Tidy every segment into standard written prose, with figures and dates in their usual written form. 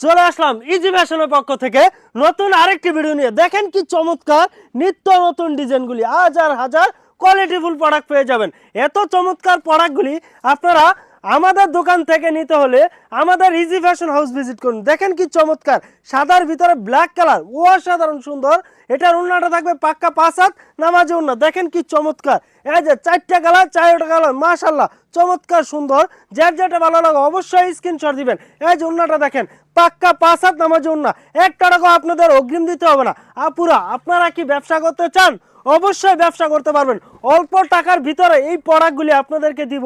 চলে আসলাম ইজি ফ্যাশনের পক্ষ থেকে নতুন আরেকটি ভিডিও নিয়ে। দেখেন কি চমৎকার নিত্য নতুন ডিজাইনগুলি, হাজার হাজার কোয়ালিটিফুল প্রোডাক্ট পেয়ে যাবেন। এত চমৎকার প্রোডাক্টগুলি আপনারা আমাদের দোকান থেকে নিতে হলে আমাদের ইজি ফ্যাশন হাউস ভিজিট করুন। দেখেন কি চমৎকার সাদার ভিতরে ব্ল্যাক কালার, অসাধারণ সুন্দর। এটার ওড়নাটা থাকবে পাক্কা 5 হাত নামাজি ওড়না। দেখেন কি চমৎকার, এই যে 4টা কালার, 4টা কালার, মাশাআল্লাহ চমৎকার সুন্দর। যার যেটা ভালো লাগে অবশ্যই স্ক্রিনশট দিবেন। এই যে ওড়নাটা দেখেন পাক্কা 5 হাত নামাজি ওড়না, একটা টাকা আপনাদের অগ্রিম দিতে হবে না। আপুরা, আপনারা কি ব্যবসা করতে চান? অবশ্যই ব্যবসা করতে পারবেন। অল্প টাকার ভিতরে এই প্রোডাক্টগুলি আপনাদেরকে দিব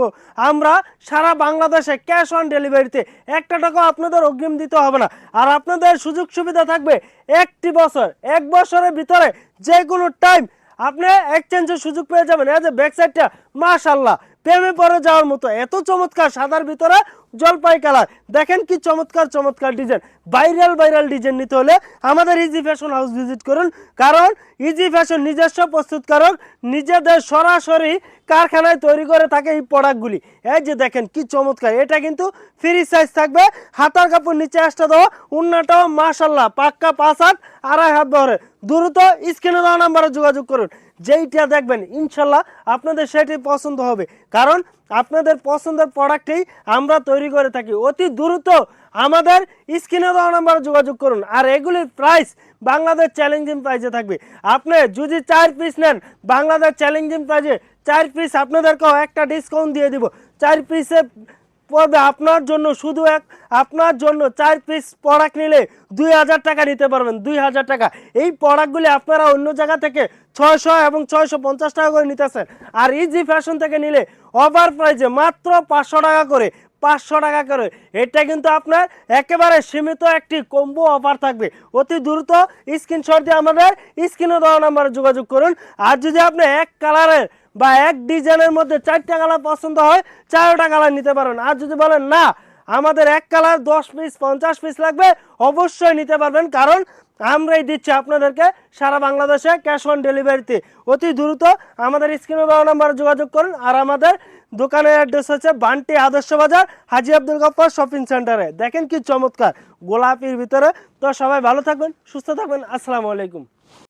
আমরা সারা বাংলাদেশে ক্যাশ অন ডেলিভারিতে। একটা টাকা আপনাদের অগ্রিম দিতে হবে না। আর আপনাদের সুযোগ সুবিধা থাকবে 1 বছর, 1 বছরের ভিতরে যে কোনো টাইম আপনি এক্সচেঞ্জের সুযোগ পেয়ে যাবেন। এই যে ব্যাক সাইডটা মাশাআল্লাহ প্রেমে পড়ে যাওয়ার মতো, এত চমৎকার সাদার ভিতরে জলপাই কালার। দেখেন কি চমৎকার চমৎকার ডিজাইন। ভাইরাল ডিজাইন নিতে হলে আমাদের ইজি ফ্যাশন হাউস ভিজিট করুন, কারণ ইজি ফ্যাশন নিজস্ব প্রস্তুতকারক, নিজেদের সরাসরি কারখানায় তৈরি করে থাকে এই প্রোডাক্টগুলি। এই যে দেখেন কি চমৎকার, এটা কিন্তু ফ্রি সাইজ থাকবে। হাতার কাপড় নিচে আসতে দেওয়া, উন্নাটাও মাশাআল্লাহ পাক্কা 5 হাত 2.5 হাত বহরে। দ্রুত স্ক্রিনে দেওয়া নাম্বারে যোগাযোগ করুন। যেইটা দেখবেন ইনশাল্লাহ আপনাদের সেটি পছন্দ হবে, কারণ আপনাদের পছন্দের প্রোডাক্টই আমরা তৈরি করে থাকি। অতি দ্রুত আমাদের স্ক্রিনে দেওয়া নাম্বারে যোগাযোগ করুন। আর এগুলির প্রাইস বাংলাদেশ চ্যালেঞ্জিং প্রাইসে থাকবে। আপনি যদি 4 পিস নেন বাংলাদেশ চ্যালেঞ্জিং প্রাইসে 4 পিস আপনাদেরকেও একটা ডিসকাউন্ট দিয়ে দিব। 4 পিসে পড়বে আপনার জন্য, শুধু আপনার জন্য 4 পিস প্রোডাক্ট নিলে 2000 টাকা নিতে পারবেন। 2000 টাকা। এই প্রোডাক্টগুলি আপনারা অন্য জায়গা থেকে 600 এবং 650 টাকা করে নিতেছেন, আর ইজি ফ্যাশন থেকে নিলে অফার প্রাইসে মাত্র 500 টাকা করে। 500 টাকা করে। এটা কিন্তু আপনার একেবারে সীমিত একটি কম্বো অফার থাকবে। অতি দ্রুত স্ক্রিনশট দিয়ে আমাদের স্ক্রিনে দেওয়া নাম্বারে যোগাযোগ করুন। আর যদি আপনি এক কালারের বা এক ডিজাইনের মধ্যে 4টা কালার পছন্দ হয়, 4টা কালার নিতে পারেন। আর যদি বলেন না আমাদের এক কালার 10 পিস 50 পিস লাগবে, অবশ্যই নিতে পারবেন, কারণ আমরাই দিচ্ছি আপনাদেরকে সারা বাংলাদেশে ক্যাশ অন ডেলিভারিতে। অতি দ্রুত আমাদের স্ক্রিনে দেওয়া নাম্বারে যোগাযোগ করুন। আর আমাদের দোকানের অ্যাড্রেস হচ্ছে বান্টি আদর্শ বাজার, হাজী আব্দুল গফফার শপিং সেন্টারে। দেখেন কি চমৎকার গোলাপির ভিতরে। তো সবাই ভালো থাকবেন, সুস্থ থাকবেন। আসসালামু আলাইকুম।